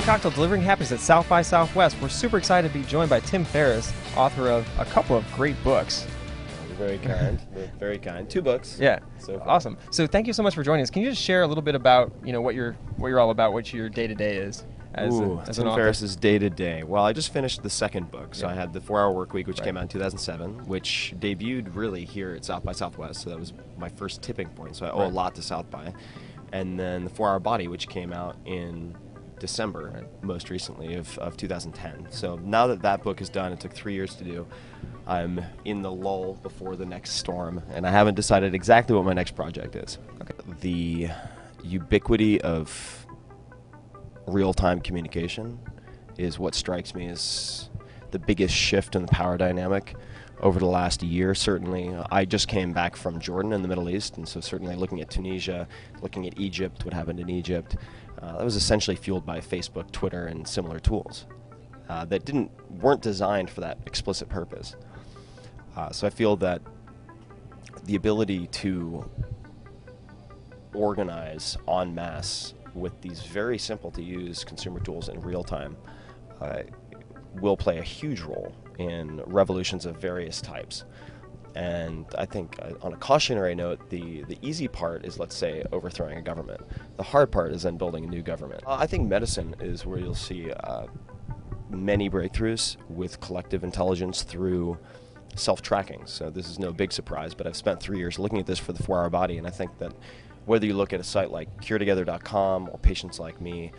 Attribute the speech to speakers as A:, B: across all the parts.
A: At Cocktail, delivering happiness at South by Southwest. We're super excited to be joined by Tim Ferriss, author of a couple of great books.
B: You're very kind. Very kind. 2 books.
A: Yeah,
B: so far.
A: Awesome. So thank you so much for joining us. Can you just share a little bit about what you're all about, what your day-to-day is as
B: Tim
A: an author?
B: Ferriss's day-to-day. Well, I just finished the second book. So
A: Yeah.
B: I had the 4-Hour Workweek, which came out in 2007, which debuted really here at South by Southwest. So that was my first tipping point. So I owe a lot to South by. And then the 4-Hour Body, which came out in December, most recently, of 2010. So now that that book is done, it took 3 years to do. I'm in the lull before the next storm, and I haven't decided exactly what my next project is. Okay. The ubiquity of real-time communication is what strikes me as the biggest shift in the power dynamic over the last year. Certainly, I just came back from Jordan in the Middle East, and so certainly looking at Tunisia, looking at Egypt, what happened in Egypt, that was essentially fueled by Facebook, Twitter, and similar tools that weren't designed for that explicit purpose. So I feel that the ability to organize en masse with these very simple to use consumer tools in real time will play a huge role in revolutions of various types. And I think on a cautionary note, the easy part is, let's say, overthrowing a government. The hard part is then building a new government. I think medicine is where you'll see many breakthroughs with collective intelligence through self-tracking. So this is no big surprise, but I've spent 3 years looking at this for the 4-Hour Body, and I think that whether you look at a site like CureTogether.com or Patients Like Me,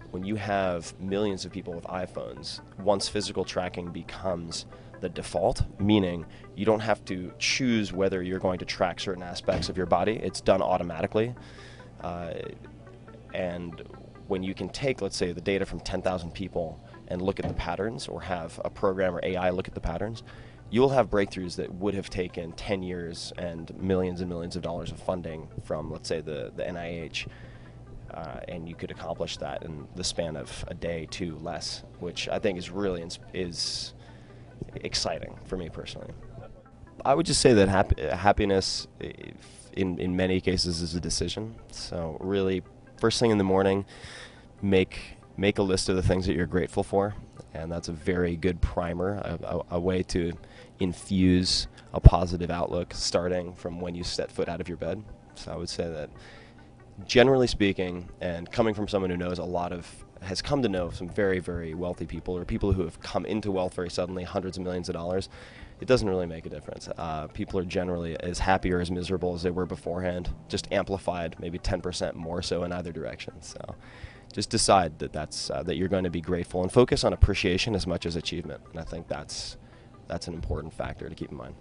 B: when you have millions of people with iPhones, once physical tracking becomes the default, meaning you don't have to choose whether you're going to track certain aspects of your body, it's done automatically. And when you can take, let's say, the data from 10,000 people and look at the patterns, or have a program or AI look at the patterns, you'll have breakthroughs that would have taken 10 years and millions of dollars of funding from, let's say, the NIH. And you could accomplish that in the span of a day, 2 less, which I think is really is exciting for me personally. I would just say that happiness, in many cases, is a decision. So really, first thing in the morning, make a list of the things that you're grateful for, and that's a very good primer, a way to infuse a positive outlook starting from when you set foot out of your bed. So I would say that, generally speaking, and coming from someone who has come to know some very, very wealthy people, or people who have come into wealth very suddenly, hundreds of millions of dollars, it doesn't really make a difference. People are generally as happy or as miserable as they were beforehand, just amplified maybe 10% more so in either direction. So just decide that you're going to be grateful, and focus on appreciation as much as achievement. And I think that's an important factor to keep in mind.